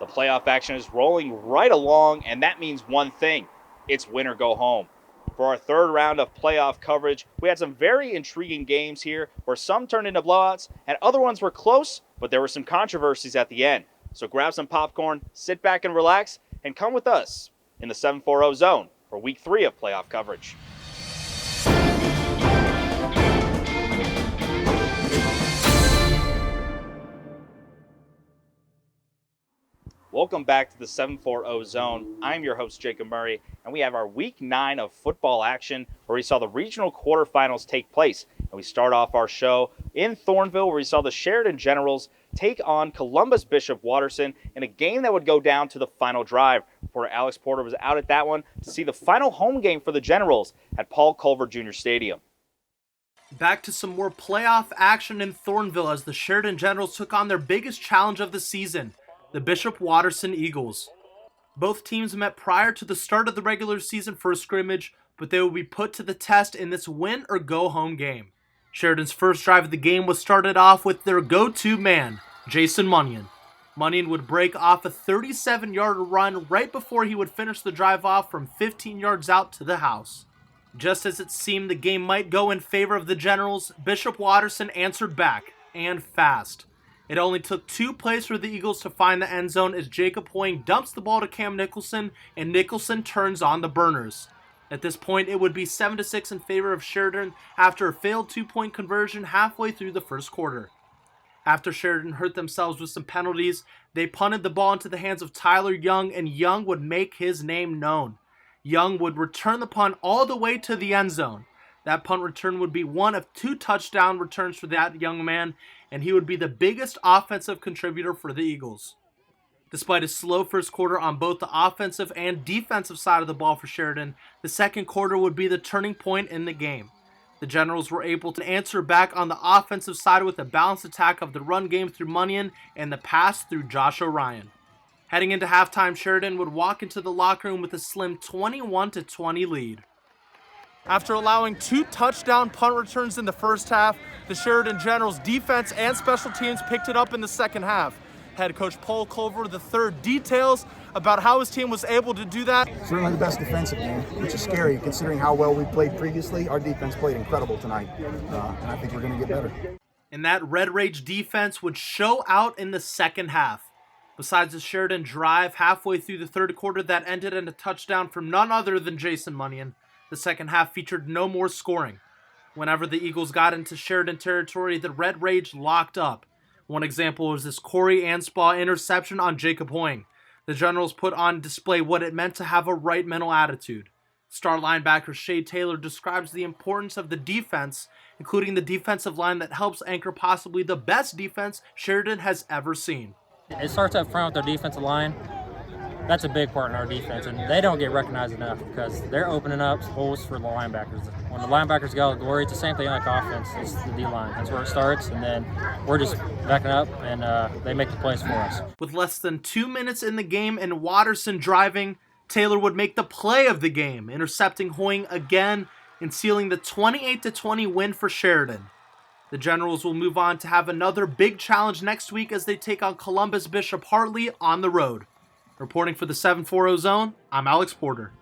The playoff action is rolling right along, and that means one thing. It's win or go home. For our third round of playoff coverage, we had some very intriguing games here where some turned into blowouts and other ones were close, but there were some controversies at the end. So grab some popcorn, sit back and relax, and come with us in the 740 zone for week 3 of playoff coverage. Welcome back to the 740 zone. I'm your host, Jacob Murray, and we have our week 9 of football action where we saw the regional quarterfinals take place. And we start off our show in Thornville where we saw the Sheridan Generals take on Columbus Bishop Watterson in a game that would go down to the final drive. Reporter Alex Porter was out at that one to see the final home game for the Generals at Paul Culver Jr. Stadium. Back to some more playoff action in Thornville as the Sheridan Generals took on their biggest challenge of the season, the Bishop Watterson Eagles. Both teams met prior to the start of the regular season for a scrimmage, but they will be put to the test in this win or go home game. Sheridan's first drive of the game was started off with their go-to man, Jason Munyon. Munyon would break off a 37-yard run right before he would finish the drive off from 15 yards out to the house. Just as it seemed the game might go in favor of the Generals, Bishop Watterson answered back, and fast. It only took 2 plays for the Eagles to find the end zone as Jacob Hoying dumps the ball to Cam Nicholson, and Nicholson turns on the burners. At this point, it would be 7-6 in favor of Sheridan after a failed 2-point conversion halfway through the first quarter. After Sheridan hurt themselves with some penalties, they punted the ball into the hands of Tyler Young, and Young would make his name known. Young would return the punt all the way to the end zone. That punt return would be one of 2 touchdown returns for that young man, and he would be the biggest offensive contributor for the Eagles. Despite a slow first quarter on both the offensive and defensive side of the ball for Sheridan, the second quarter would be the turning point in the game. The Generals were able to answer back on the offensive side with a balanced attack of the run game through Munyon and the pass through Josh O'Ryan. Heading into halftime, Sheridan would walk into the locker room with a slim 21-20 lead. After allowing 2 touchdown punt returns in the first half, the Sheridan Generals defense and special teams picked it up in the second half. Head coach Paul Culver III details about how his team was able to do that. Certainly the best defensive game, which is scary considering how well we played previously. Our defense played incredible tonight, and I think we're going to get better. And that Red Rage defense would show out in the second half. Besides the Sheridan drive halfway through the third quarter that ended in a touchdown from none other than Jason Munyon, the second half featured no more scoring. Whenever the Eagles got into Sheridan territory, the Red Rage locked up. One example was this Corey Anspaugh interception on Jacob Hoying. The Generals put on display what it meant to have a right mental attitude. Star linebacker Shea Taylor describes the importance of the defense, including the defensive line that helps anchor possibly the best defense Sheridan has ever seen. It starts up front with their defensive line. That's a big part in our defense, and they don't get recognized enough because they're opening up holes for the linebackers. When the linebackers go to glory, it's the same thing like offense. It's the D-line. That's where it starts, and then we're just backing up, and they make the plays for us. With less than 2 minutes in the game and Watterson driving, Taylor would make the play of the game, intercepting Hoying again and sealing the 28-20 win for Sheridan. The Generals will move on to have another big challenge next week as they take on Columbus Bishop Hartley on the road. Reporting for the 740 Zone, I'm Alex Porter.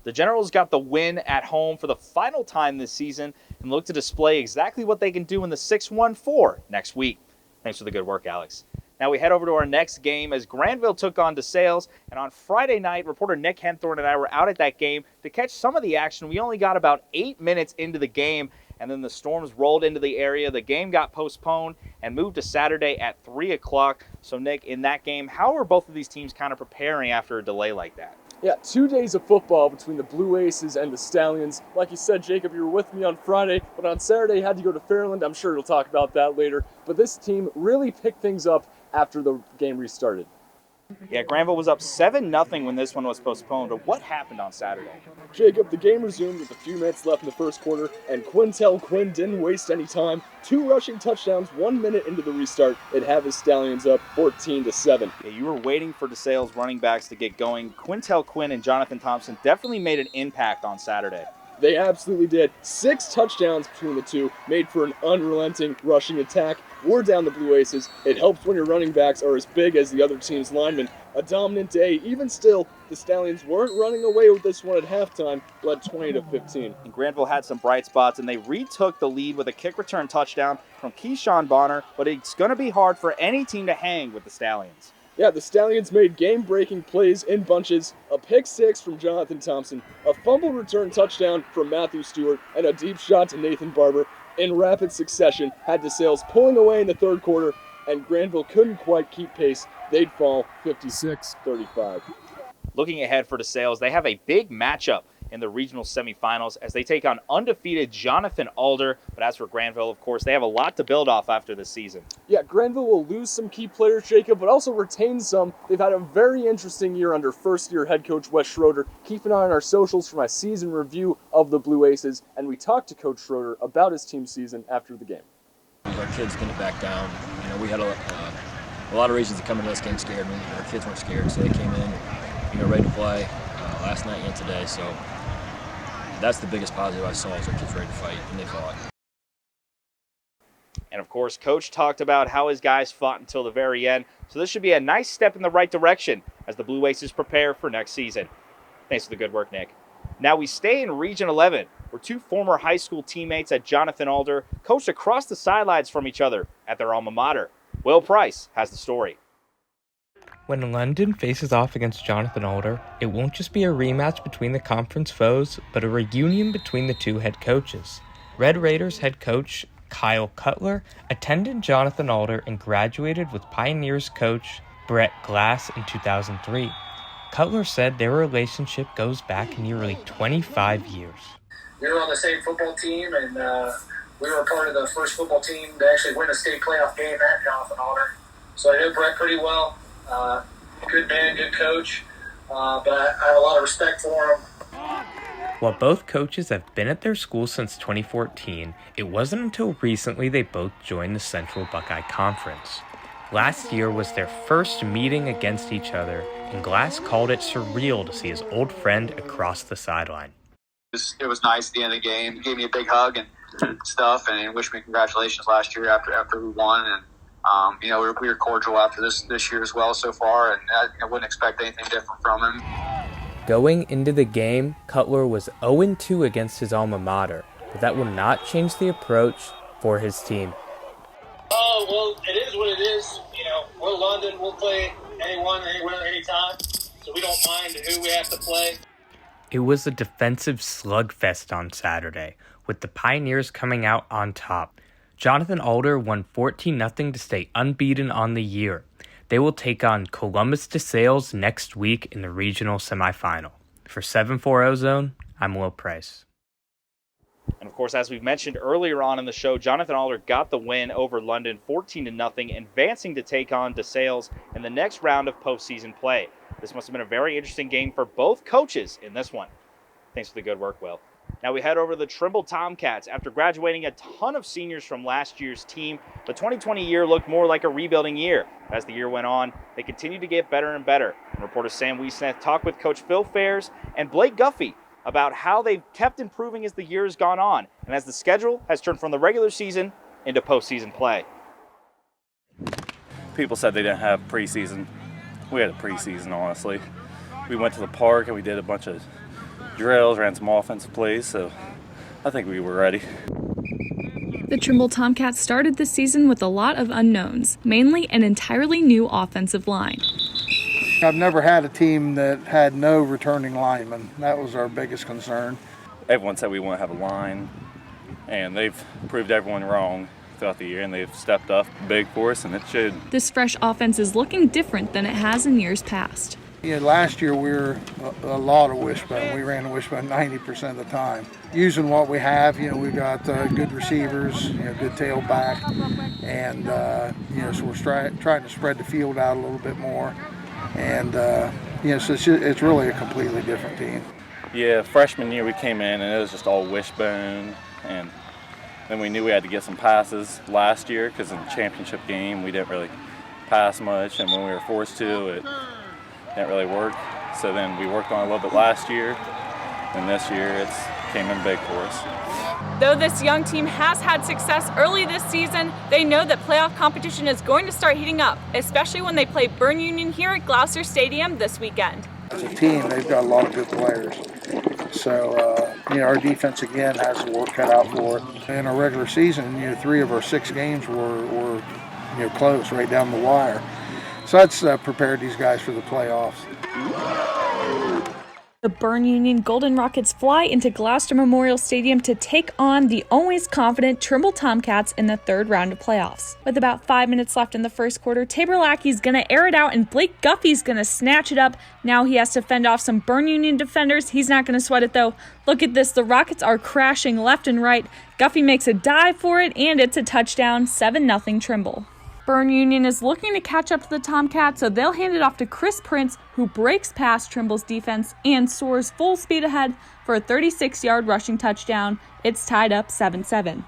The Generals got the win at home for the final time this season and look to display exactly what they can do in the 6-1-4 next week. Thanks for the good work, Alex. Now we head over to our next game as Granville took on DeSales, and on Friday night, reporter Nick Henthorne and I were out at that game to catch some of the action. We only got about 8 minutes into the game, and then the storms rolled into the area. The game got postponed and moved to Saturday at 3 o'clock. So, Nick, in that game, how are both of these teams kind of preparing after a delay like that? Yeah, 2 days of football between the Blue Aces and the Stallions. Like you said, Jacob, you were with me on Friday, but on Saturday had to go to Fairland. I'm sure you'll talk about that later. But this team really picked things up after the game restarted. Yeah, Granville was up 7-0 when this one was postponed, but what happened on Saturday? Jacob, the game resumed with a few minutes left in the first quarter, and Quintel Quinn didn't waste any time. 2 rushing touchdowns 1 minute into the restart. It had the Stallions up 14-7. Yeah, you were waiting for DeSales running backs to get going. Quintel Quinn and Jonathan Thompson definitely made an impact on Saturday. They absolutely did. 6 touchdowns between the two, made for an unrelenting rushing attack. Wore down the Blue Aces. It helps when your running backs are as big as the other team's linemen. A dominant day. Even still, the Stallions weren't running away with this one at halftime, led 20-15. And Granville had some bright spots, and they retook the lead with a kick return touchdown from Keyshawn Bonner, but it's going to be hard for any team to hang with the Stallions. Yeah, the Stallions made game-breaking plays in bunches, a pick 6 from Jonathan Thompson, a fumble return touchdown from Matthew Stewart, and a deep shot to Nathan Barber in rapid succession. Had DeSales pulling away in the third quarter, and Granville couldn't quite keep pace. They'd fall 56-35. Looking ahead for DeSales, they have a big matchup in the regional semifinals as they take on undefeated Jonathan Alder. But as for Granville, of course, they have a lot to build off after this season. Yeah, Granville will lose some key players, Jacob, but also retain some. They've had a very interesting year under first-year head coach Wes Schroeder. Keep an eye on our socials for my season review of the Blue Aces, and we talked to Coach Schroeder about his team season after the game. Our kids didn't back down. You know, we had a lot of reasons to come into this game scared. Our kids weren't scared, so they came in, ready to play last night and today. So that's the biggest positive I saw is our kids ready to fight, and they fought. And of course, Coach talked about how his guys fought until the very end, so this should be a nice step in the right direction as the Blue Aces prepare for next season. Thanks for the good work, Nick. Now we stay in Region 11, where 2 former high school teammates at Jonathan Alder coached across the sidelines from each other at their alma mater. Will Price has the story. When London faces off against Jonathan Alder, it won't just be a rematch between the conference foes, but a reunion between the 2 head coaches. Red Raiders head coach Kyle Cutler attended Jonathan Alder and graduated with Pioneers coach Brett Glass in 2003. Cutler said their relationship goes back nearly 25 years. We were on the same football team, and we were part of the first football team to actually win a state playoff game at Jonathan Alder. So I know Brett pretty well. Good man, good coach, but I have a lot of respect for him. While both coaches have been at their school since 2014, it wasn't until recently they both joined the Central Buckeye Conference. Last year was their first meeting against each other, and Glass called it surreal to see his old friend across the sideline. It was nice at the end of the game. He gave me a big hug and stuff, and wished me congratulations last year after we won. And we were cordial after this year as well so far, and I wouldn't expect anything different from him. Going into the game, Cutler was 0-2 against his alma mater, but that will not change the approach for his team. Oh, well, it is what it is. We're London. We'll play anyone, anywhere, anytime, so we don't mind who we have to play. It was a defensive slugfest on Saturday, with the Pioneers coming out on top. Jonathan Alder won 14-0 to stay unbeaten on the year. They will take on Columbus DeSales next week in the regional semifinal. For 740 Zone, I'm Will Price. And of course, as we've mentioned earlier on in the show, Jonathan Alder got the win over London 14-0, advancing to take on DeSales in the next round of postseason play. This must have been a very interesting game for both coaches in this one. Thanks for the good work, Will. Now we head over to the Trimble Tomcats. After graduating a ton of seniors from last year's team, the 2020 year looked more like a rebuilding year. As the year went on, they continued to get better and better. And reporter Sam Wiesneth talked with Coach Phil Fairs and Blake Guffey about how they've kept improving as the year has gone on and as the schedule has turned from the regular season into postseason play. People said they didn't have preseason. We had a preseason, honestly. We went to the park and we did a bunch of drills, ran some offensive plays, so I think we were ready. The Trimble Tomcats started this season with a lot of unknowns, mainly an entirely new offensive line. I've never had a team that had no returning linemen. That was our biggest concern. Everyone said we wouldn't have a line, and they've proved everyone wrong throughout the year, and they've stepped up big for us, and it should. This fresh offense is looking different than it has in years past. Yeah, last year we were a lot of wishbone. We ran the wishbone 90% of the time. Using what we have, we got good receivers, good tailback, and so we're trying to spread the field out a little bit more, and so it's really a completely different team. Yeah, freshman year we came in and it was just all wishbone, and then we knew we had to get some passes last year because in the championship game we didn't really pass much, and when we were forced to, it didn't really work. So then we worked on it a little bit last year, and this year it's came in big for us. Though this young team has had success early this season, they know that playoff competition is going to start heating up, especially when they play Bern Union here at Gloucester Stadium this weekend. As a team, they've got a lot of good players. So, our defense, again, has the work cut out for it. In our regular season, 3 of our 6 games were close, right down the wire. So that's prepared these guys for the playoffs. The Bern Union Golden Rockets fly into Gloucester Memorial Stadium to take on the always confident Trimble Tomcats in the 3rd round of playoffs. With about 5 minutes left in the first quarter, Tabor Lackey's gonna air it out and Blake Guffey's gonna snatch it up. Now he has to fend off some Bern Union defenders. He's not gonna sweat it though. Look at this, the Rockets are crashing left and right. Guffey makes a dive for it and it's a touchdown, 7-0 Trimble. Bern Union is looking to catch up to the Tomcats, so they'll hand it off to Chris Prince, who breaks past Trimble's defense and soars full speed ahead for a 36-yard rushing touchdown. It's tied up 7-7.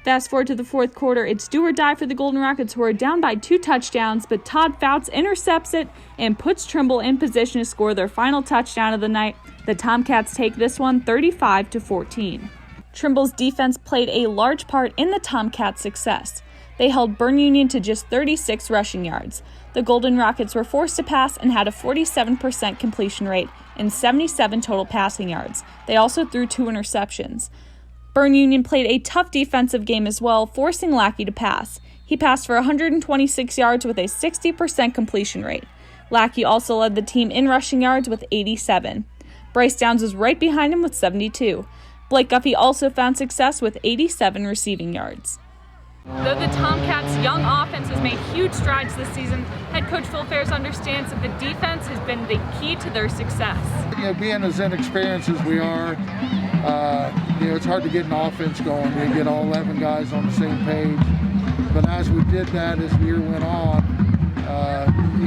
Fast forward to the 4th quarter, it's do or die for the Golden Rockets, who are down by 2 touchdowns, but Todd Fouts intercepts it and puts Trimble in position to score their final touchdown of the night. The Tomcats take this one 35-14. Trimble's defense played a large part in the Tomcats' success. They held Bern Union to just 36 rushing yards. The Golden Rockets were forced to pass and had a 47% completion rate and 77 total passing yards. They also threw 2 interceptions. Bern Union played a tough defensive game as well, forcing Lackey to pass. He passed for 126 yards with a 60% completion rate. Lackey also led the team in rushing yards with 87. Bryce Downs was right behind him with 72. Blake Guffey also found success with 87 receiving yards. Though the Tomcats' young offense has made huge strides this season, head coach Phil Ferris understands that the defense has been the key to their success. Being as inexperienced as we are, it's hard to get an offense going. You get all 11 guys on the same page. But as we did that, as the year went on,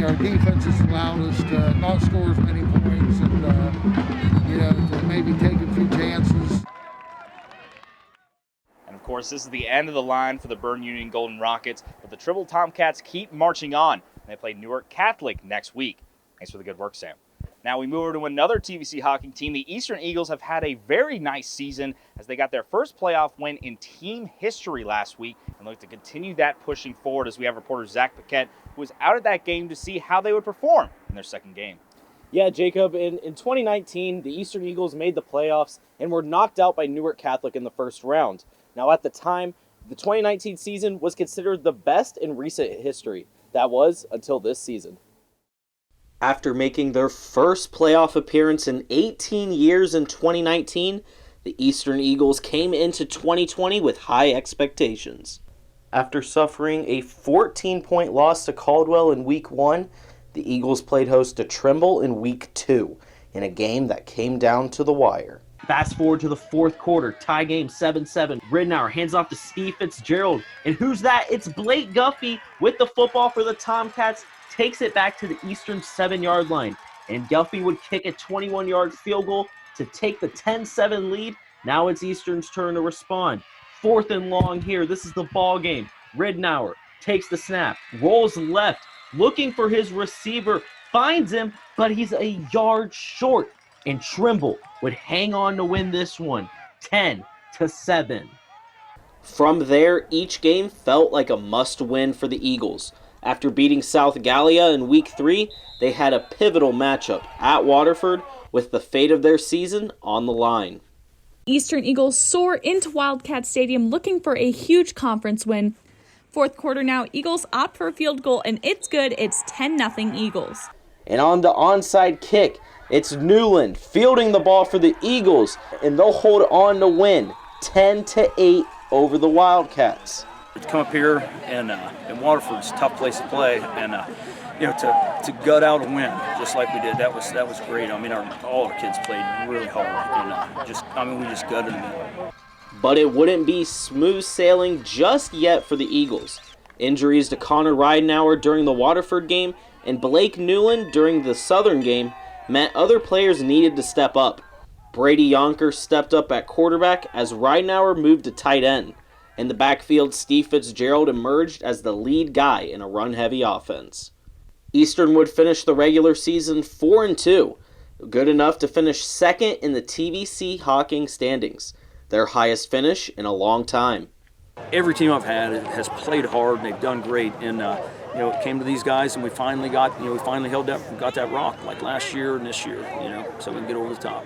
our defense has allowed us to not score as many points and, to maybe take a few chances. Of course, this is the end of the line for the Bern Union Golden Rockets, but the Trimble Tomcats keep marching on. They play Newark Catholic next week. Thanks for the good work, Sam. Now we move over to another TVC hockey team. The Eastern Eagles have had a very nice season as they got their first playoff win in team history last week and look to continue that pushing forward as we have reporter Zach Paquette, who was out at that game to see how they would perform in their second game. Yeah, Jacob, in 2019, the Eastern Eagles made the playoffs and were knocked out by Newark Catholic in the first round. Now, at the time, the 2019 season was considered the best in recent history. That was until this season. After making their first playoff appearance in 18 years in 2019, the Eastern Eagles came into 2020 with high expectations. After suffering a 14-point loss to Caldwell in Week 1, the Eagles played host to Trimble in Week 2 in a game that came down to the wire. Fast forward to the 4th quarter, tie game 7-7. Ridnour hands off to Steve Fitzgerald. And who's that? It's Blake Guffey with the football for the Tomcats. Takes it back to the Eastern 7-yard line. And Guffey would kick a 21-yard field goal to take the 10-7 lead. Now it's Eastern's turn to respond. 4th and long here. This is the ball game. Ridnour takes the snap, rolls left, looking for his receiver, finds him, but he's a yard short. And Trimble would hang on to win this one, 10-7. From there, each game felt like a must-win for the Eagles. After beating South Gallia in Week 3, they had a pivotal matchup at Waterford with the fate of their season on the line. Eastern Eagles soar into Wildcat Stadium looking for a huge conference win. 4th quarter now, Eagles opt for a field goal, and it's good. It's 10-0 Eagles. And on the onside kick, it's Newland fielding the ball for the Eagles, and they'll hold on to win 10-8 over the Wildcats. To come up here and Waterford's a tough place to play, and to gut out a win just like we did, that was great. I mean, all our kids played really hard, and we just gutted them. But it wouldn't be smooth sailing just yet for the Eagles. Injuries to Connor Ridenour during the Waterford game and Blake Newland during the Southern game meant other players needed to step up. Brady Yonker stepped up at quarterback as Ridenour moved to tight end. In the backfield, Steve Fitzgerald emerged as the lead guy in a run-heavy offense. Eastern would finish the regular season 4-2, good enough to finish second in the TVC Hawking standings, their highest finish in a long time. Every team I've had has played hard and they've done great, and it came to these guys and we finally got that rock like last year and this year, so we can get over the top.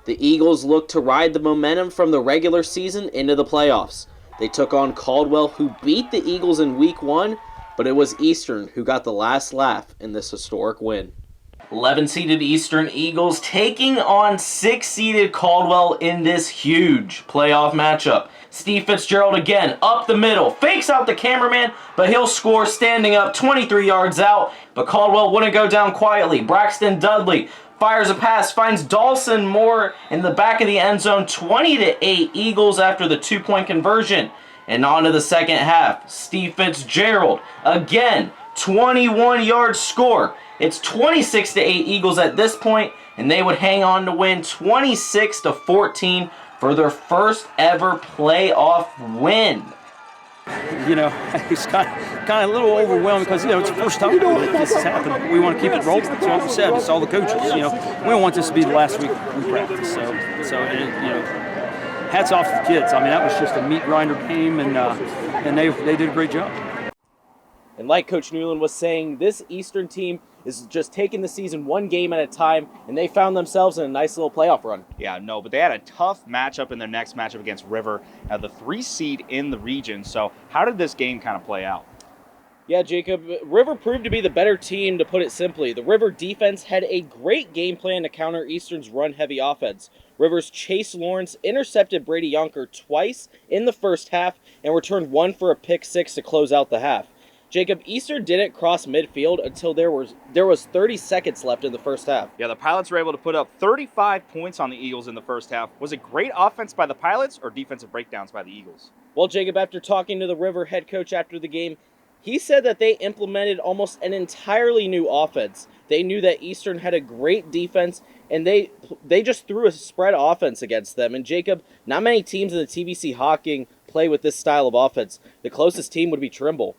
The Eagles look to ride the momentum from the regular season into the playoffs. They took on Caldwell, who beat the Eagles in Week 1, but it was Eastern who got the last laugh in this historic win. 11-seeded Eastern Eagles taking on 6-seeded Caldwell in this huge playoff matchup. Steve Fitzgerald again up the middle, fakes out the cameraman, but he'll score standing up 23 yards out, but Caldwell wouldn't go down quietly. Braxton Dudley fires a pass, finds Dawson Moore in the back of the end zone, 20-8 Eagles after the 2-point conversion. And on to the second half, Steve Fitzgerald again, 21-yard score. It's 26-8 Eagles at this point, and they would hang on to win 26-14 for their first ever playoff win. It's kind of a little overwhelming because, it's the first time that this has happened. We want to keep it rolling. That's what we said. It's all the coaches, We don't want this to be the last week we practice. So hats off to the kids. That was just a meat grinder game, and they did a great job. And like Coach Newland was saying, this Eastern team is just taking the season one game at a time, and they found themselves in a nice little playoff run. Yeah, no, but they had a tough matchup in their next matchup against River, the 3 seed in the region. So how did this game kind of play out? Yeah, Jacob, River proved to be the better team, to put it simply. The River defense had a great game plan to counter Eastern's run-heavy offense. River's Chase Lawrence intercepted Brady Yonker twice in the first half and returned one for a pick six to close out the half. Jacob, Eastern didn't cross midfield until there was 30 seconds left in the first half. Yeah, the Pilots were able to put up 35 points on the Eagles in the first half. Was it great offense by the Pilots or defensive breakdowns by the Eagles? Well, Jacob, after talking to the River head coach after the game, he said that they implemented almost an entirely new offense. They knew that Eastern had a great defense, and they just threw a spread offense against them. And Jacob, not many teams in the TVC Hawking play with this style of offense. The closest team would be Trimble.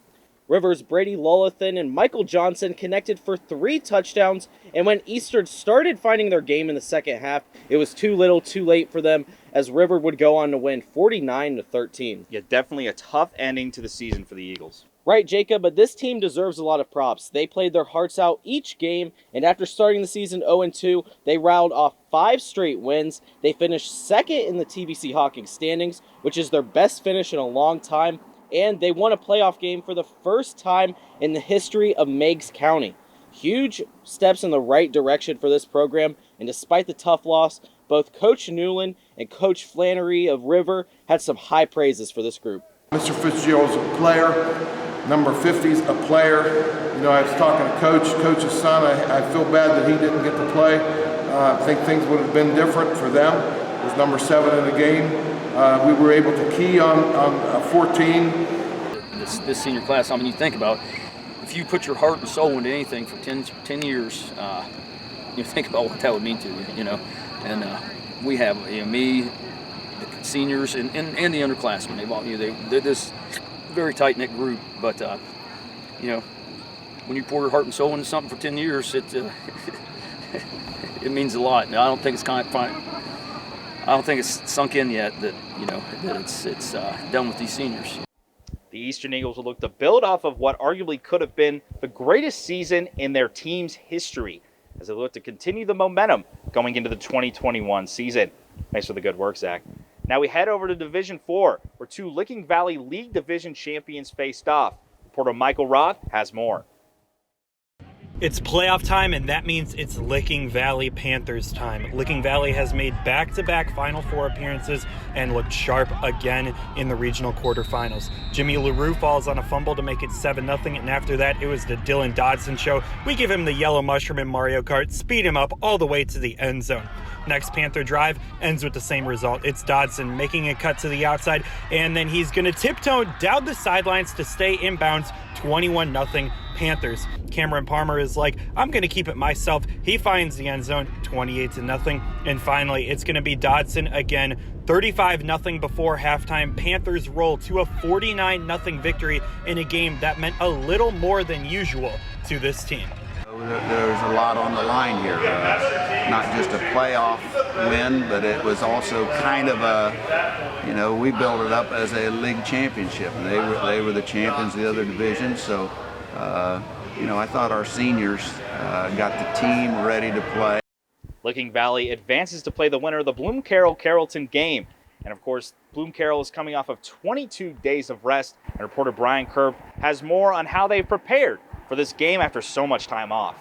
River's Brady Lolithan and Michael Johnson connected for 3 touchdowns, and when Eastern started finding their game in the second half, it was too little, too late for them, as River would go on to win 49-13. Yeah, definitely a tough ending to the season for the Eagles. Right, Jacob, but this team deserves a lot of props. They played their hearts out each game, and after starting the season 0-2, they rattled off 5 straight wins. They finished second in the TVC Hawking standings, which is their best finish in a long time, and they won a playoff game for the first time in the history of Meigs County. Huge steps in the right direction for this program, and despite the tough loss, both Coach Newland and Coach Flannery of River had some high praises for this group. Mr. Fitzgerald's a player. Number 50's a player. I was talking to Coach's son. I feel bad that he didn't get to play. I think things would have been different for them. It was number 7 in the game. We were able to key on 14. This senior class, you think about, if you put your heart and soul into anything for 10 years, you think about what that would mean to you, And we have, me, the seniors, and the underclassmen. They're this very tight-knit group, but, when you pour your heart and soul into something for 10 years, it means a lot. And I don't think it's sunk in yet that it's done with these seniors. The Eastern Eagles will look to build off of what arguably could have been the greatest season in their team's history as they look to continue the momentum going into the 2021 season. Thanks for the good work, Zach. Now we head over to Division 4, where 2 Licking Valley League Division champions faced off. Reporter Michael Roth has more. It's playoff time, and that means it's Licking Valley Panthers time. Licking Valley has made back-to-back Final Four appearances and looked sharp again in the regional quarterfinals. Jimmy LaRue falls on a fumble to make it 7-0, and after that, it was the Dylan Dodson show. We give him the yellow mushroom in Mario Kart, speed him up all the way to the end zone. Next Panther drive ends with the same result. It's Dodson making a cut to the outside, and then he's going to tiptoe down the sidelines to stay inbounds, 21-0 Panthers. Cameron Palmer is like, I'm going to keep it myself. He finds the end zone, 28-0. And finally, it's going to be Dodson again, 35-0 before halftime. Panthers roll to a 49-0 victory in a game that meant a little more than usual to this team. There's a lot on the line here. Not just a playoff win, but it was also kind of a, we built it up as a league championship. They were the champions of the other division, so, I thought our seniors got the team ready to play. Licking Valley advances to play the winner of the BloomCarroll-Carrollton game. And of course, BloomCarroll is coming off of 22 days of rest, and reporter Brian Kerb has more on how they've prepared for this game after so much time off.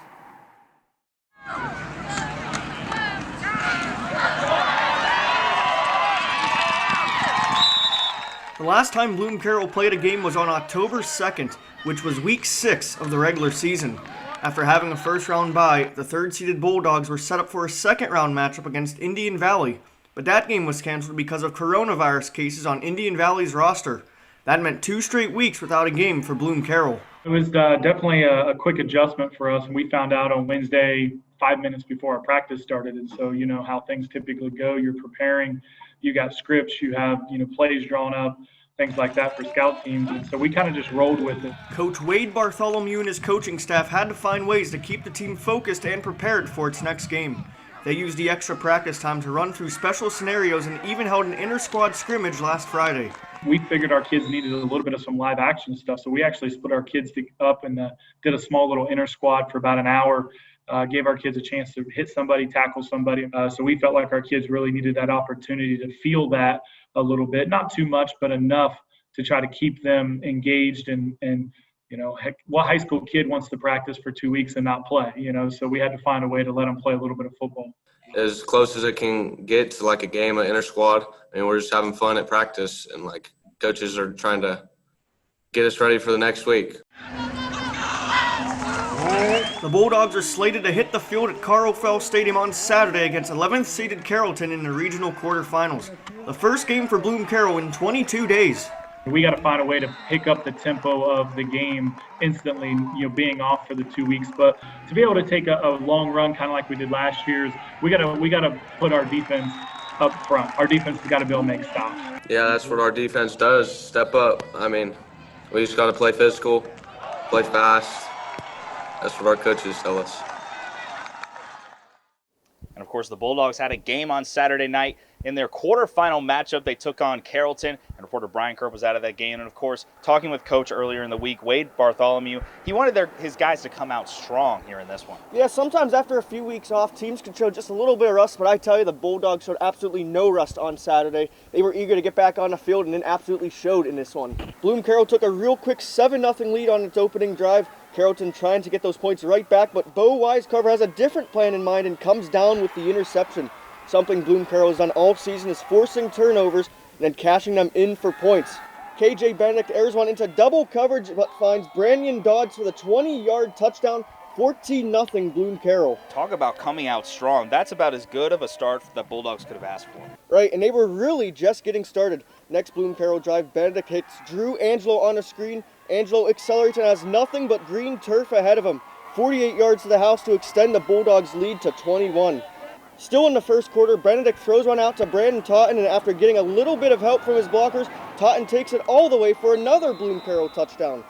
The last time BloomCarroll played a game was on October 2nd, which was week 6 of the regular season. After having a first-round bye, the third-seeded Bulldogs were set up for a second-round matchup against Indian Valley, but that game was canceled because of coronavirus cases on Indian Valley's roster. That meant 2 straight weeks without a game for BloomCarroll. It was definitely a quick adjustment for us, and we found out on Wednesday 5 minutes before our practice started. And so, you know how things typically go. You're preparing, you got scripts, you have, plays drawn up, things like that for scout teams. And so we kind of just rolled with it. Coach Wade Bartholomew and his coaching staff had to find ways to keep the team focused and prepared for its next game. They used the extra practice time to run through special scenarios and even held an inter-squad scrimmage last Friday. We figured our kids needed a little bit of some live action stuff, so we actually split our kids up and did a small little inter-squad for about an hour, gave our kids a chance to hit somebody, tackle somebody. So we felt like our kids really needed that opportunity to feel that a little bit, not too much, but enough to try to keep them engaged and heck, what high school kid wants to practice for 2 weeks and not play, so we had to find a way to let them play a little bit of football. As close as it can get to like a game of inter-squad, and we're just having fun at practice, and like coaches are trying to get us ready for the next week. The Bulldogs are slated to hit the field at Carlfell Stadium on Saturday against 11th seeded Carrollton in the regional quarterfinals. The first game for BloomCarroll in 22 days. We got to find a way to pick up the tempo of the game instantly, being off for the 2 weeks. But to be able to take a long run, kind of like we did last year, we got to put our defense up front. Our defense has got to be able to make stops. Yeah, that's what our defense does, step up. I mean, we just got to play physical, play fast. That's what our coaches tell us. And of course, the Bulldogs had a game on Saturday night. In their quarterfinal matchup, they took on Carrollton, and reporter Brian Kerb was out of that game. And of course, talking with Coach earlier in the week, Wade Bartholomew, he wanted his guys to come out strong here in this one. Yeah, sometimes after a few weeks off, teams can show just a little bit of rust, but I tell you, the Bulldogs showed absolutely no rust on Saturday. They were eager to get back on the field, and it absolutely showed in this one. BloomCarroll took a real quick 7-0 lead on its opening drive. Carrollton trying to get those points right back, but Bo Wisecarver has a different plan in mind and comes down with the interception. Something BloomCarroll has done all season is forcing turnovers and then cashing them in for points. KJ Benedict airs one into double coverage but finds Brandon Dodds for the 20-yard touchdown, 14-0 BloomCarroll. Talk about coming out strong. That's about as good of a start that Bulldogs could have asked for. Right, and they were really just getting started. Next BloomCarroll drive, Benedict hits Drew Angelo on a screen. Angelo accelerates and has nothing but green turf ahead of him. 48 yards to the house to extend the Bulldogs' lead to 21. Still in the first quarter, Benedict throws one out to Brandon Totten, and after getting a little bit of help from his blockers, Totten takes it all the way for another BloomCarroll touchdown.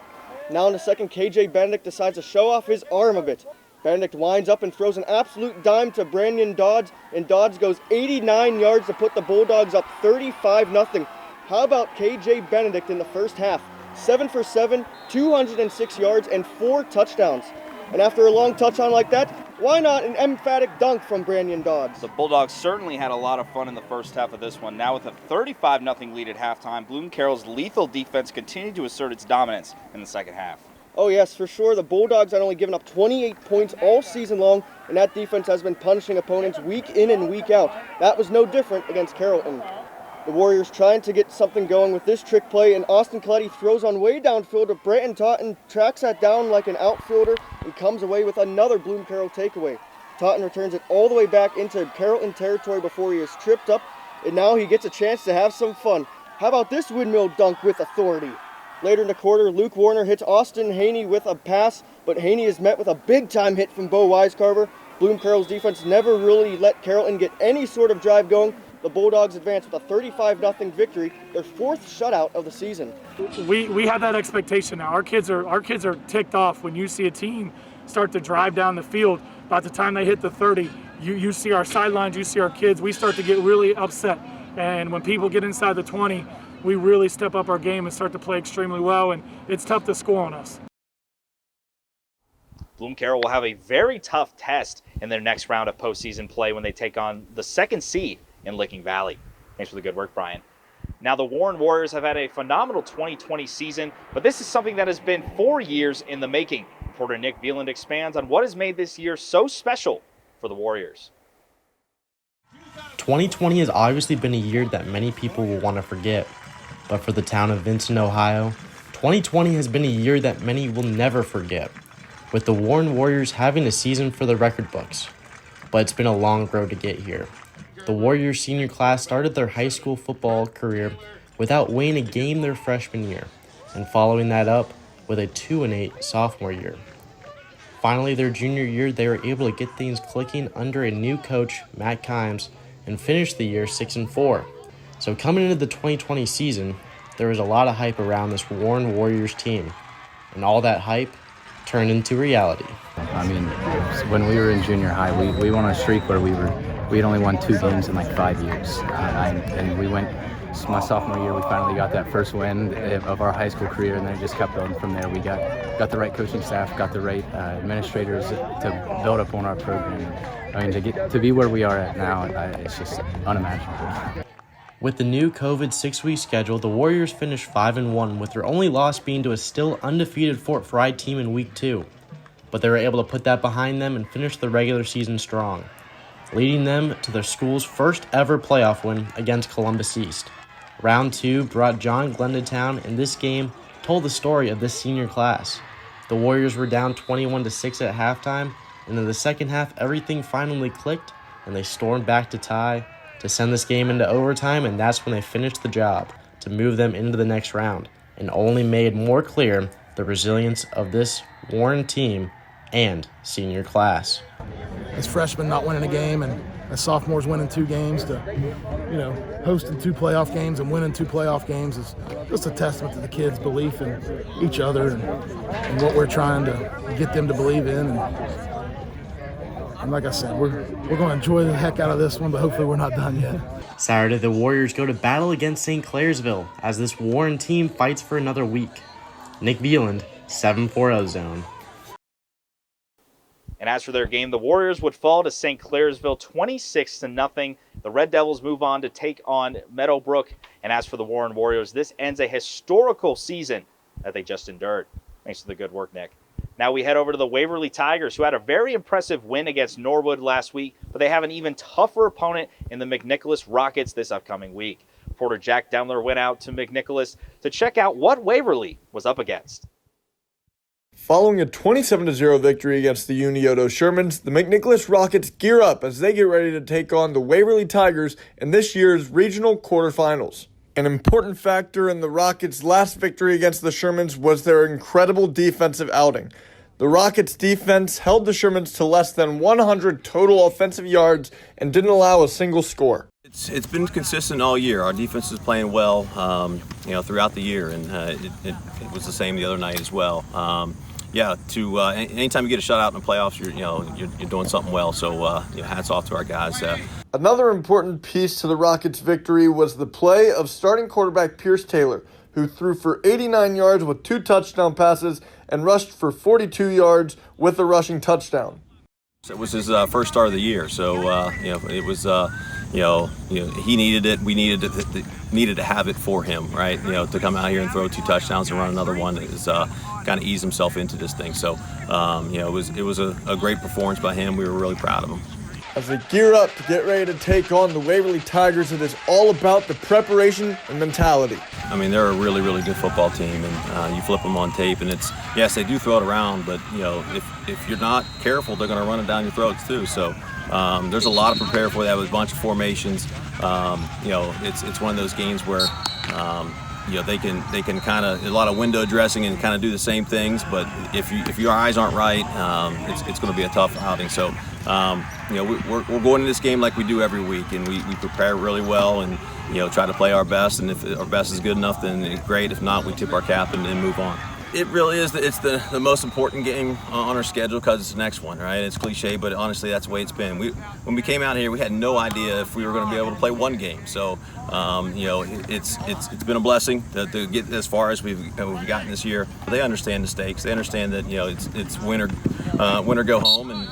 Now in the second, KJ Benedict decides to show off his arm a bit. Benedict winds up and throws an absolute dime to Brandon Dodds, and Dodds goes 89 yards to put the Bulldogs up 35-0. How about KJ Benedict in the first half? 7 for 7, 206 yards, and 4 touchdowns. And after a long touchdown like that, why not an emphatic dunk from Brandon Dodds? The Bulldogs certainly had a lot of fun in the first half of this one. Now with a 35-0 lead at halftime, BloomCarroll's lethal defense continued to assert its dominance in the second half. Oh yes, for sure. The Bulldogs had only given up 28 points all season long, and that defense has been punishing opponents week in and week out. That was no different against Carrollton. The Warriors trying to get something going with this trick play, and Austin Coletti throws on way downfield, but Brandon Totten tracks that down like an outfielder and comes away with another BloomCarroll takeaway. Totten returns it all the way back into Carrollton territory before he is tripped up, and now he gets a chance to have some fun. How about this windmill dunk with authority? Later in the quarter, Luke Warner hits Austin Haney with a pass, but Haney is met with a big-time hit from Bo Wisecarver. BloomCarroll's defense never really let Carrollton get any sort of drive going. The Bulldogs advance with a 35-0 victory, their 4th shutout of the season. We have that expectation now. Our kids are ticked off when you see a team start to drive down the field, by the time they hit the 30, you see our sidelines, you see our kids, we start to get really upset. And when people get inside the 20, we really step up our game and start to play extremely well, and it's tough to score on us. BloomCarroll will have a very tough test in their next round of postseason play when they take on the 2nd seed in Licking Valley. Thanks for the good work, Brian. Now, the Warren Warriors have had a phenomenal 2020 season, but this is something that has been 4 years in the making. Reporter Nick Veland expands on what has made this year so special for the Warriors. 2020 has obviously been a year that many people will want to forget, but for the town of Vincent, Ohio, 2020 has been a year that many will never forget, with the Warren Warriors having a season for the record books. But it's been a long road to get here. The Warriors senior class started their high school football career without winning a game their freshman year, and following that up with a 2-8 sophomore year. Finally, their junior year, they were able to get things clicking under a new coach, Matt Kimes, and finish the year 6-4. So coming into the 2020 season, there was a lot of hype around this Warren Warriors team, and all that hype turned into reality. I mean, when we were in junior high, we went on a streak where we had only won 2 games in like 5 years, and we went. My sophomore year, we finally got that first win of our high school career, and then it just kept going from there. We got the right coaching staff, got the right administrators to build up on our program. I mean, to be where we are at now, it's just unimaginable. With the new COVID 6-week schedule, the Warriors finished 5-1, with their only loss being to a still undefeated Fort Fried team in Week 2. But they were able to put that behind them and finish the regular season strong, leading them to their school's first ever playoff win against Columbus East. Round 2 brought John Glenn to town, and this game told the story of this senior class. The Warriors were down 21-6 at halftime, and in the second half, everything finally clicked, and they stormed back to tie to send this game into overtime, and that's when they finished the job to move them into the next round, and only made more clear the resilience of this Warren team and senior class. As freshmen not winning a game, and as sophomores winning 2 games, to hosting 2 playoff games and winning 2 playoff games is just a testament to the kids' belief in each other and what we're trying to get them to believe in. And like I said, we're going to enjoy the heck out of this one, but hopefully we're not done yet. Saturday, the Warriors go to battle against St. Clairsville as this Warren team fights for another week. Nick Veland, 740 Zone. And as for their game, the Warriors would fall to St. Clairsville 26-0. The Red Devils move on to take on Meadowbrook. And as for the Warren Warriors, this ends a historical season that they just endured. Thanks for the good work, Nick. Now we head over to the Waverly Tigers, who had a very impressive win against Norwood last week, but they have an even tougher opponent in the McNicholas Rockets this upcoming week. Reporter Jack Demler went out to McNicholas to check out what Waverly was up against. Following a 27-0 victory against the Unioto Shermans, the McNicholas Rockets gear up as they get ready to take on the Waverly Tigers in this year's regional quarterfinals. An important factor in the Rockets' last victory against the Shermans was their incredible defensive outing. The Rockets' defense held the Shermans to less than 100 total offensive yards and didn't allow a single score. It's been consistent all year. Our defense is playing well, throughout the year, and it was the same the other night as well. Anytime you get a shot out in the playoffs, you're doing something well. So hats off to our guys. Another important piece to the Rockets' victory was the play of starting quarterback Pierce Taylor, who threw for 89 yards with 2 touchdown passes and rushed for 42 yards with a rushing touchdown. It was his first start of the year, so it was. He needed it. We needed to have it for him, right? To come out here and throw 2 touchdowns and run another one is kind of ease himself into this thing. So, it was a great performance by him. We were really proud of him. As they gear up to get ready to take on the Waverly Tigers, it is all about the preparation and mentality. I mean, they're a really, really good football team, and you flip them on tape, and yes, they do throw it around, but if you're not careful, they're going to run it down your throats too. So there's a lot to prepare for. They have a bunch of formations. It's one of those games where they can kind of a lot of window dressing and kind of do the same things, but if your eyes aren't right, it's going to be a tough outing. So we're going into this game like we do every week, and we prepare really well and try to play our best. And if our best is good enough, then great. If not, we tip our cap and move on. It really is. It's the most important game on our schedule because it's the next one, right? It's cliche, but honestly, that's the way it's been. When we came out here, we had no idea if we were going to be able to play one game. So, it's been a blessing to get as far as we've gotten this year. They understand the stakes. They understand that it's win or go home, and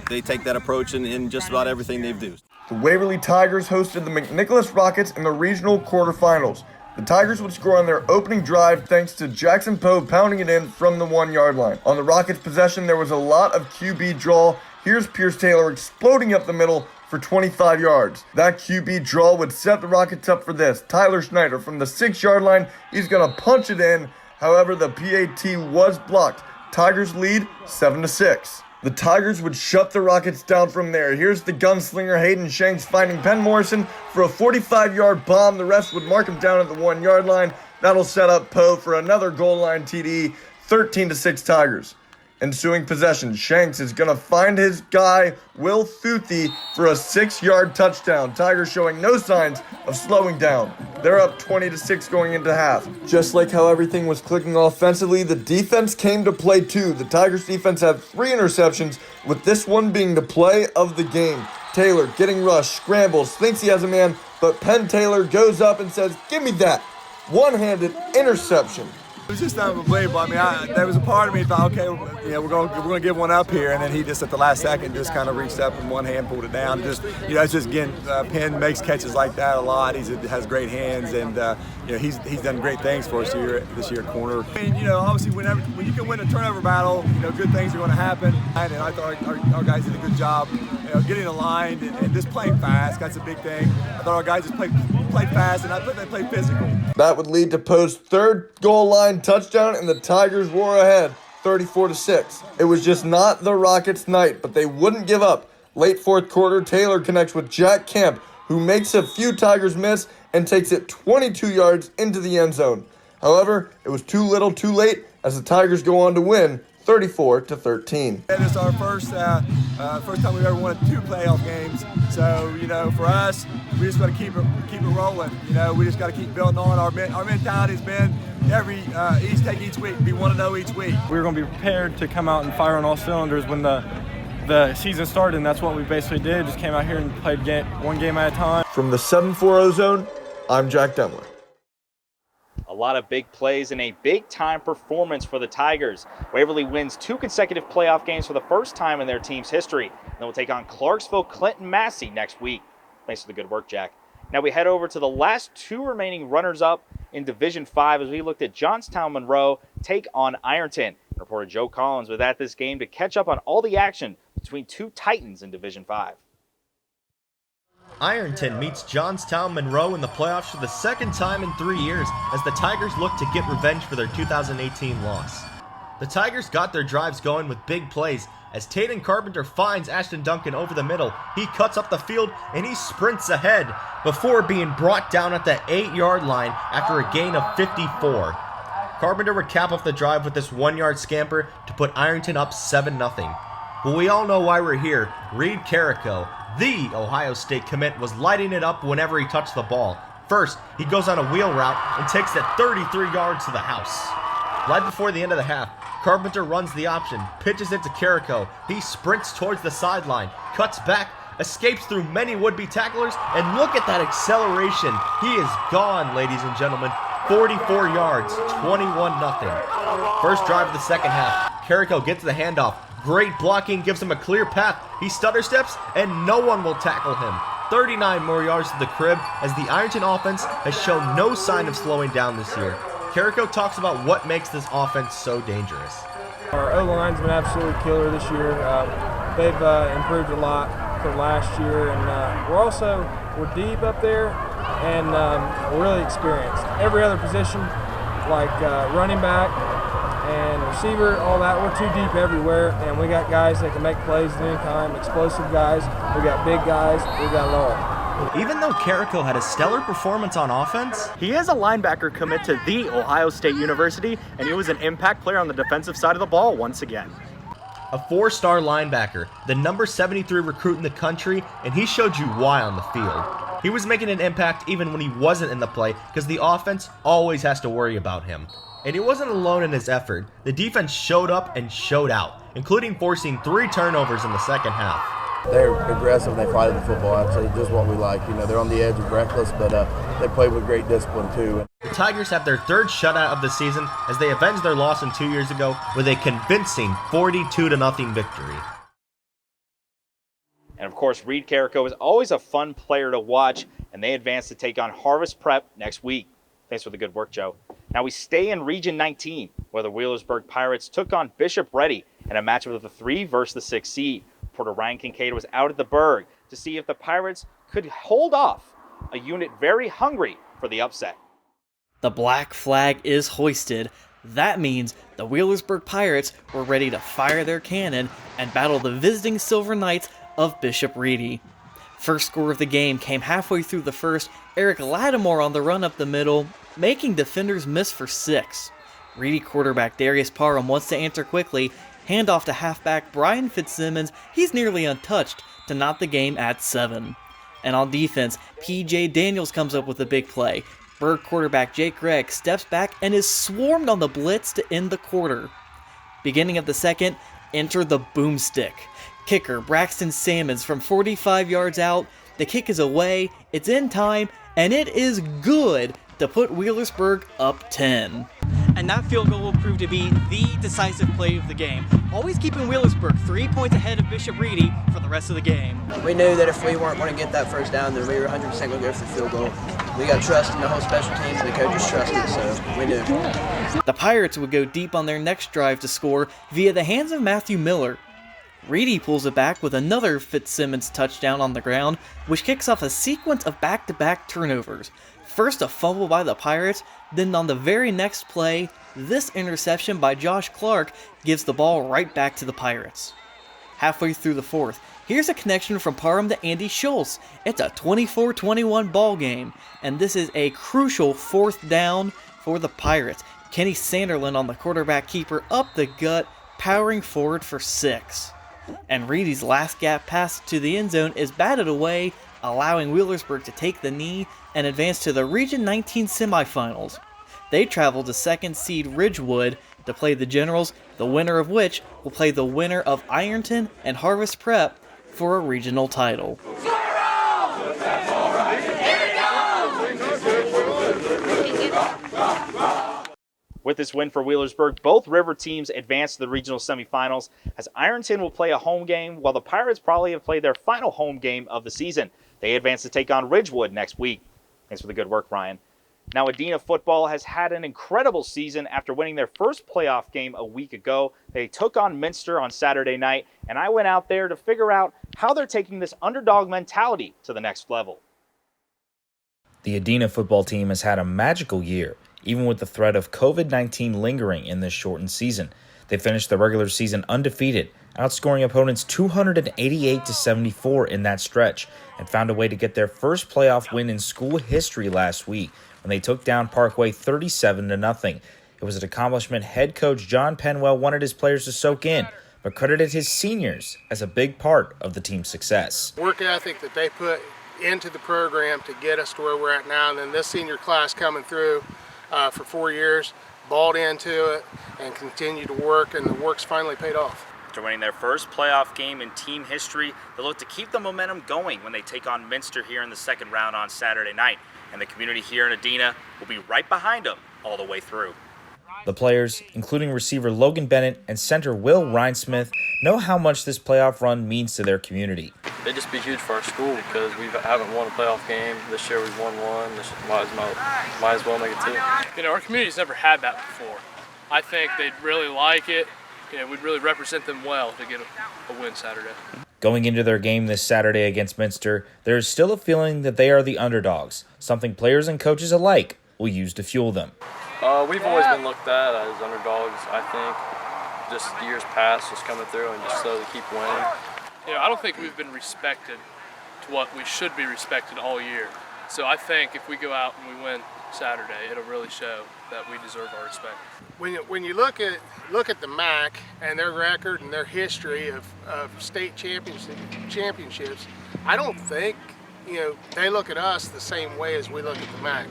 they take that approach in just about everything they do. The Waverly Tigers hosted the McNicholas Rockets in the regional quarterfinals. The Tigers would score on their opening drive thanks to Jackson Poe pounding it in from the 1-yard line. On the Rockets' possession, there was a lot of QB draw. Here's Pierce Taylor exploding up the middle for 25 yards. That QB draw would set the Rockets up for this. Tyler Schneider from the 6-yard line, he's going to punch it in. However, the PAT was blocked. Tigers lead 7-6. The Tigers would shut the Rockets down from there. Here's the gunslinger Hayden Shanks finding Penn Morrison for a 45-yard bomb. The refs would mark him down at the 1-yard line. That'll set up Poe for another goal line TD, 13-6 Tigers. Ensuing possession, Shanks is going to find his guy, Will Thuthi, for a 6-yard touchdown. Tigers showing no signs of slowing down. They're up 20-6 going into half. Just like how everything was clicking offensively, the defense came to play too. The Tigers defense had 3 interceptions, with this one being the play of the game. Taylor getting rushed, scrambles, thinks he has a man, but Penn Taylor goes up and says, "Give me that." One-handed interception. It was just unbelievable. I mean, there was a part of me that thought, okay, we're going to give one up here, and then he just at the last second just kind of reached up and one hand pulled it down. It's just again, Penn makes catches like that a lot. He has great hands, and he's done great things for us this year at corner. I mean, obviously when you can win a turnover battle, good things are going to happen. And I thought our guys did a good job, getting aligned and just playing fast. That's a big thing. I thought our guys just played fast, and I thought they played physical. That would lead to Poe's third goal line touchdown, and the Tigers were ahead 34-6. It was just not the Rockets' night, but they wouldn't give up. Late fourth quarter, Taylor connects with Jack Kemp, who makes a few Tigers miss and takes it 22 yards into the end zone. However, it was too little too late as the Tigers go on to win 34-13. This is our first time we've ever won 2 playoff games. So, for us, we just got to keep it rolling. We just got to keep building on. Our mentality's been take each week, be 1-0 each week. We were going to be prepared to come out and fire on all cylinders when the season started, and that's what we basically did. Just came out here and played one game at a time. From the 740 zone, I'm Jack Demler. A lot of big plays and a big-time performance for the Tigers. Waverly wins 2 consecutive playoff games for the first time in their team's history. Then we'll take on Clarksville Clinton Massey next week. Thanks for the good work, Jack. Now we head over to the last 2 remaining runners-up in Division 5 as we looked at Johnstown Monroe take on Ironton. Reporter Joe Collins was at this game to catch up on all the action between 2 Titans in Division 5. Ironton meets Johnstown Monroe in the playoffs for the second time in 3 years as the Tigers look to get revenge for their 2018 loss. The Tigers got their drives going with big plays as Taden Carpenter finds Ashton Duncan over the middle. He cuts up the field and he sprints ahead before being brought down at the 8-yard line after a gain of 54. Carpenter would cap off the drive with this 1-yard scamper to put Ironton up 7-0. But we all know why we're here. Reed Carrico, the Ohio State commit, was lighting it up whenever he touched the ball. First, he goes on a wheel route and takes it 33 yards to the house. Right before the end of the half, Carpenter runs the option, pitches it to Carrico. He sprints towards the sideline, cuts back, escapes through many would-be tacklers, and look at that acceleration. He is gone, ladies and gentlemen. 44 yards, 21-0. First drive of the second half, Carrico gets the handoff. Great blocking gives him a clear path. He stutter steps, and no one will tackle him. 39 more yards to the crib as the Ironton offense has shown no sign of slowing down this year. Carrico talks about what makes this offense so dangerous. Our O-line's been absolutely killer this year. They've improved a lot from last year, and we're deep up there, and we're really experienced. Every other position, like running back and receiver, all that, we're too deep everywhere, and we got guys that can make plays at any time, explosive guys, we got big guys, we got it all. Even though Carrico had a stellar performance on offense, he is a linebacker commit to the Ohio State University, and he was an impact player on the defensive side of the ball once again. A 4-star linebacker, the number 73 recruit in the country, and he showed you why on the field. He was making an impact even when he wasn't in the play because the offense always has to worry about him. And he wasn't alone in his effort. The defense showed up and showed out, including forcing 3 turnovers in the second half. They're aggressive and they fight the football. I'd say just what we like. You know, they're on the edge of reckless, but they play with great discipline too. The Tigers have their 3rd shutout of the season as they avenged their loss 2 years ago with a convincing 42-0 victory. And of course, Reed Carrico is always a fun player to watch, and they advance to take on Harvest Prep next week. Thanks for the good work, Joe. Now we stay in Region 19, where the Wheelersburg Pirates took on Bishop Ready in a matchup of the 3 versus the 6 seed. Reporter Ryan Kincaid was out at the Berg to see if the Pirates could hold off a unit very hungry for the upset. The black flag is hoisted. That means the Wheelersburg Pirates were ready to fire their cannon and battle the visiting Silver Knights of Bishop Ready. First score of the game came halfway through the first. Eric Lattimore on the run up the middle, making defenders miss for 6. Reedy quarterback Darius Parham wants to answer quickly. Handoff to halfback Brian Fitzsimmons. He's nearly untouched to knot the game at 7. And on defense, P.J. Daniels comes up with a big play. Berg quarterback Jake Gregg steps back and is swarmed on the blitz to end the quarter. Beginning of the second, enter the boomstick. Kicker Braxton Salmons from 45 yards out. The kick is away, it's in time, and it is good to put Wheelersburg up 10. And that field goal will prove to be the decisive play of the game, always keeping Wheelersburg 3 points ahead of Bishop Ready for the rest of the game. We knew that if we weren't going to get that first down, then we were 100% going to go for the field goal. We got trust in the whole special teams, and the coaches trusted, so we knew. The Pirates would go deep on their next drive to score via the hands of Matthew Miller. Reedy pulls it back with another Fitzsimmons touchdown on the ground, which kicks off a sequence of back-to-back turnovers. First a fumble by the Pirates, then on the very next play, this interception by Josh Clark gives the ball right back to the Pirates. Halfway through the fourth, here's a connection from Parham to Andy Schultz. It's a 24-21 ball game, and this is a crucial 4th down for the Pirates. Kenny Sanderlin on the quarterback keeper up the gut, powering forward for 6. And Reedy's last gap pass to the end zone is batted away, allowing Wheelersburg to take the knee and advance to the Region 19 semifinals. They travel to 2nd seed Ridgewood to play the Generals, the winner of which will play the winner of Ironton and Harvest Prep for a regional title. With this win for Wheelersburg, both river teams advance to the regional semifinals, as Ironton will play a home game, while the Pirates probably have played their final home game of the season. They advance to take on Ridgewood next week. Thanks for the good work, Ryan. Now, Adena football has had an incredible season after winning their first playoff game a week ago. They took on Minster on Saturday night, and I went out there to figure out how they're taking this underdog mentality to the next level. The Adena football team has had a magical year, even with the threat of COVID-19 lingering in this shortened season. They finished the regular season undefeated, outscoring opponents 288-74 in that stretch, and found a way to get their first playoff win in school history last week when they took down Parkway 37-0. It was an accomplishment head coach John Penwell wanted his players to soak in, but credited his seniors as a big part of the team's success. Work ethic that they put into the program to get us to where we're at now, and then this senior class coming through for 4 years, bought into it and continued to work, and the work's finally paid off. After winning their first playoff game in team history, they look to keep the momentum going when they take on Minster here in the second round on Saturday night. And the community here in Adena will be right behind them all the way through. The players, including receiver Logan Bennett and center Will Rhinesmith, know how much this playoff run means to their community. It'd just be huge for our school because we haven't won a playoff game. This year we've won one. This might as well make it two. You know, our community's never had that before. I think they'd really like it. You know, we'd really represent them well to get a win Saturday. Going into their game this Saturday against Minster, there is still a feeling that they are the underdogs, something players and coaches alike will use to fuel them. We've always been looked at as underdogs, I think. Just years past, just coming through and just slowly keep winning. You know, I don't think we've been respected to what we should be respected all year. So I think if we go out and we win Saturday, it'll really show that we deserve our respect. When you look at the MAC and their record and their history of state championships, I don't think they look at us the same way as we look at the MAC.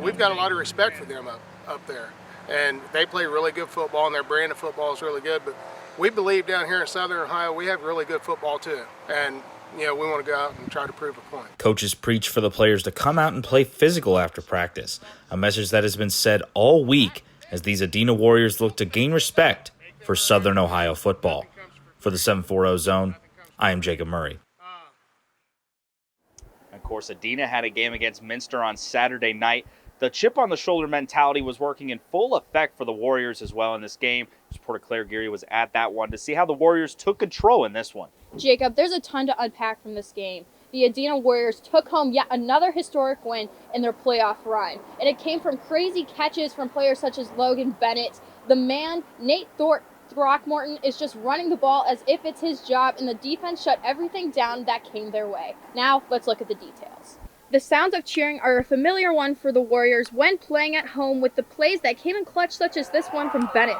We've got a lot of respect for them up there, and they play really good football, and their brand of football is really good. But we believe down here in Southern Ohio we have really good football too, and we want to go out and try to prove a point. Coaches preach for the players to come out and play physical after practice, a message that has been said all week as these Adena Warriors look to gain respect for Southern Ohio football. For the 740 Zone, I am Jacob Murray. Of course, Adena had a game against Minster on Saturday night. The chip on the shoulder mentality was working in full effect for the Warriors as well in this game. Reporter Claire Geary was at that one to see how the Warriors took control in this one. Jacob, there's a ton to unpack from this game. The Adena Warriors took home yet another historic win in their playoff run, and it came from crazy catches from players such as Logan Bennett. The man, Nate Throckmorton, is just running the ball as if it's his job, and the defense shut everything down that came their way. Now, let's look at the details. The sounds of cheering are a familiar one for the Warriors when playing at home, with the plays that came in clutch, such as this one from Bennett.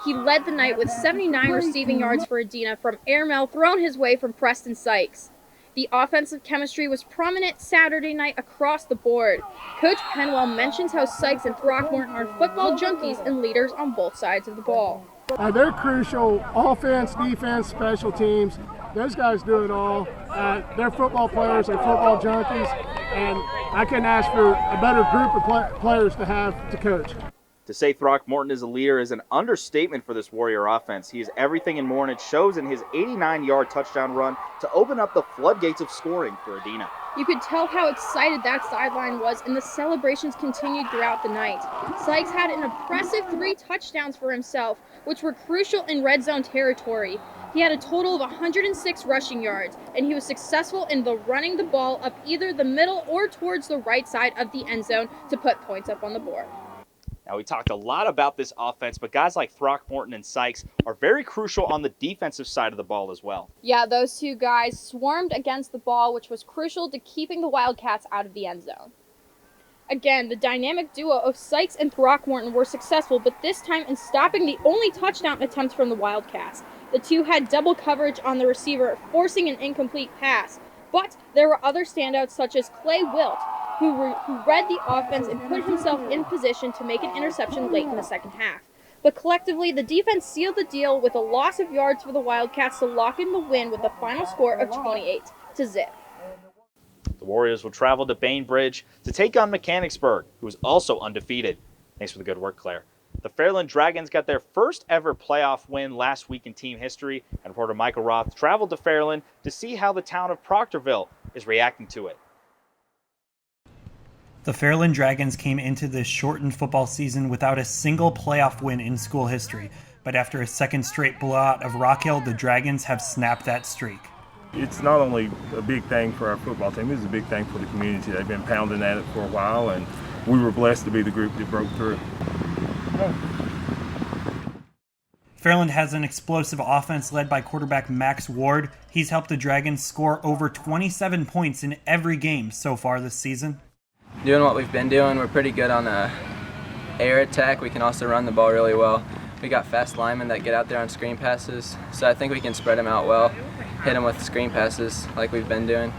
He led the night with 79 receiving yards for Adena from airmail thrown his way from Preston Sykes. The offensive chemistry was prominent Saturday night across the board. Coach Penwell mentions how Sykes and Throckmorton are football junkies and leaders on both sides of the ball. They're crucial. Offense, defense, special teams. Those guys do it all. They're football players. They're football junkies. And I couldn't ask for a better group of players to have to coach. To say Throckmorton is a leader is an understatement for this Warrior offense. He is everything and more, and it shows in his 89-yard touchdown run to open up the floodgates of scoring for Adena. You could tell how excited that sideline was, and the celebrations continued throughout the night. Sykes had an impressive 3 touchdowns for himself, which were crucial in red zone territory. He had a total of 106 rushing yards, and he was successful in running the ball up either the middle or towards the right side of the end zone to put points up on the board. Now, we talked a lot about this offense, but guys like Throckmorton and Sykes are very crucial on the defensive side of the ball as well. Yeah, those two guys swarmed against the ball, which was crucial to keeping the Wildcats out of the end zone. Again, the dynamic duo of Sykes and Throckmorton were successful, but this time in stopping the only touchdown attempts from the Wildcats. The two had double coverage on the receiver, forcing an incomplete pass. But there were other standouts such as Clay Wilt, who read the offense and put himself in position to make an interception late in the second half. But collectively, the defense sealed the deal with a loss of yards for the Wildcats to lock in the win with a final score of 28-0. The Warriors will travel to Bainbridge to take on Mechanicsburg, who is also undefeated. Thanks for the good work, Claire. The Fairland Dragons got their first ever playoff win last week in team history, and reporter Michael Roth traveled to Fairland to see how the town of Proctorville is reacting to it. The Fairland Dragons came into this shortened football season without a single playoff win in school history, but after a second straight blowout of Rock Hill, the Dragons have snapped that streak. It's not only a big thing for our football team, it's a big thing for the community. They've been pounding at it for a while, and we were blessed to be the group that broke through. Fairland has an explosive offense led by quarterback Max Ward. He's helped the Dragons score over 27 points in every game so far this season. Doing what we've been doing, we're pretty good on air attack. We can also run the ball really well. We got fast linemen that get out there on screen passes, so I think we can spread them out well, hit them with screen passes like we've been doing.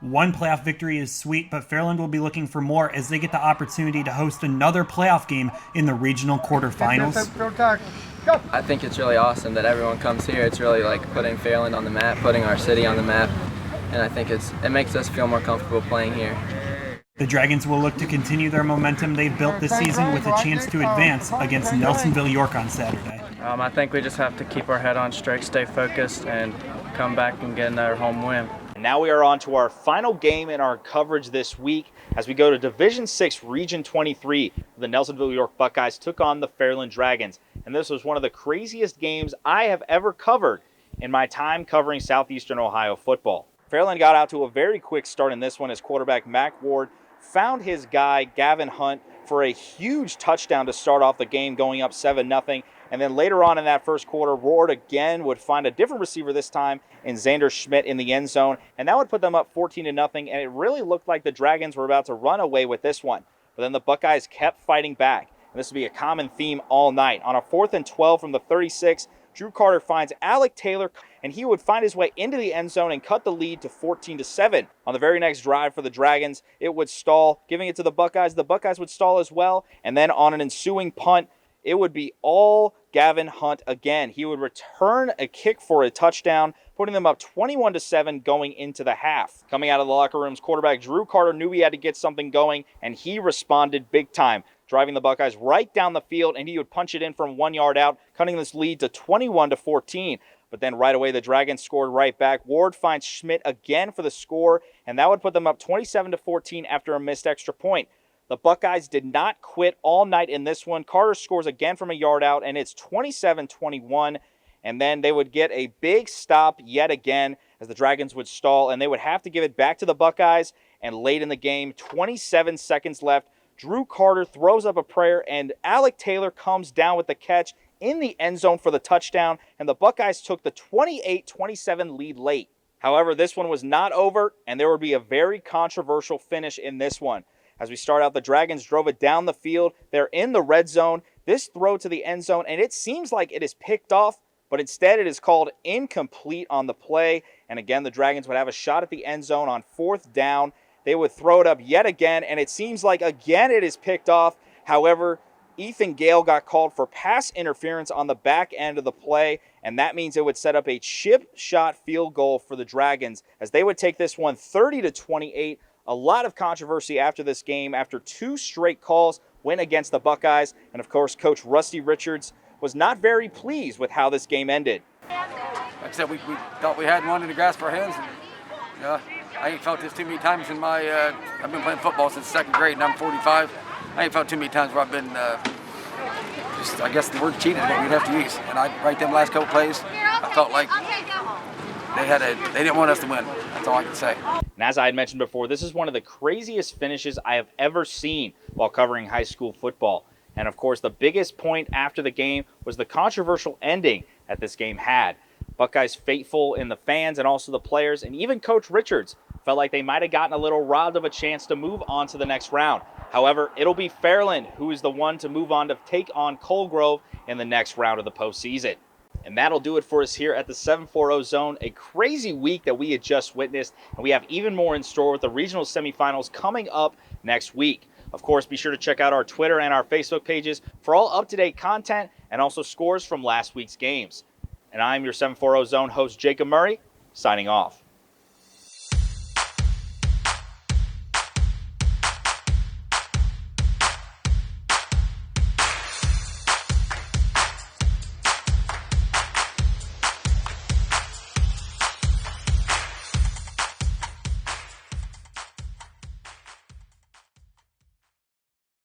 One playoff victory is sweet, but Fairland will be looking for more as they get the opportunity to host another playoff game in the regional quarterfinals. I think it's really awesome that everyone comes here. It's really like putting Fairland on the map, putting our city on the map, and I think it makes us feel more comfortable playing here. The Dragons will look to continue their momentum they've built this season with a chance to advance against Nelsonville-York on Saturday. I think we just have to keep our head on straight, stay focused, and come back and get another home win. And now we are on to our final game in our coverage this week as we go to Division 6 Region 23. The Nelsonville-York Buckeyes took on the Fairland Dragons. And this was one of the craziest games I have ever covered in my time covering Southeastern Ohio football. Fairland got out to a very quick start in this one as quarterback Mac Ward found his guy Gavin Hunt for a huge touchdown to start off the game, going up 7-0. And then later on in that first quarter, Ward again would find a different receiver this time in Xander Schmidt in the end zone, and that would put them up 14-0, and it really looked like the Dragons were about to run away with this one. But then the Buckeyes kept fighting back, and this would be a common theme all night. On a 4th and 12 from the 36, Drew Carter finds Alec Taylor, and he would find his way into the end zone and cut the lead to 14-7. On the very next drive for the Dragons, it would stall, giving it to the Buckeyes. The Buckeyes would stall as well, and then on an ensuing punt, it would be all Gavin Hunt again. He would return a kick for a touchdown, putting them up 21-7 going into the half. Coming out of the locker rooms, quarterback Drew Carter knew he had to get something going, and he responded big time, driving the Buckeyes right down the field, and he would punch it in from 1 yard out, cutting this lead to 21-14. But then right away, the Dragons scored right back. Ward finds Schmidt again for the score, and that would put them up 27-14 after a missed extra point. The Buckeyes did not quit all night in this one. Carter scores again from a yard out, and it's 27-21. And then they would get a big stop yet again as the Dragons would stall, and they would have to give it back to the Buckeyes. And late in the game, 27 seconds left, Drew Carter throws up a prayer, and Alec Taylor comes down with the catch in the end zone for the touchdown, and the Buckeyes took the 28-27 lead late. However, this one was not over, and there would be a very controversial finish in this one. As we start out, the Dragons drove it down the field. They're in the red zone. This throw to the end zone, and it seems like it is picked off, but instead it is called incomplete on the play. And again, the Dragons would have a shot at the end zone on 4th down. They would throw it up yet again, and it seems like again it is picked off. However, Ethan Gale got called for pass interference on the back end of the play, and that means it would set up a chip shot field goal for the Dragons as they would take this one 30-28. A lot of controversy after this game, after 2 straight calls went against the Buckeyes. And of course, Coach Rusty Richards was not very pleased with how this game ended. Like I said, we thought we had one in the grasp of our hands. And, I ain't felt this too many times in my, I've been playing football since 2nd grade and I'm 45. I ain't felt too many times where I've been, I guess the word cheated is what we'd have to use. And right them last couple plays, I felt like they didn't want us to win. That's all I can say. And as I had mentioned before, this is one of the craziest finishes I have ever seen while covering high school football. And of course, the biggest point after the game was the controversial ending that this game had. Buckeyes faithful in the fans and also the players, and even Coach Richards felt like they might have gotten a little robbed of a chance to move on to the next round. However, it'll be Fairland who is the one to move on to take on Colgrove in the next round of the postseason. And that'll do it for us here at the 740 Zone. A crazy week that we had just witnessed, and we have even more in store with the regional semifinals coming up next week. Of course, be sure to check out our Twitter and our Facebook pages for all up-to-date content and also scores from last week's games. And I'm your 740 Zone host, Jacob Murray, signing off.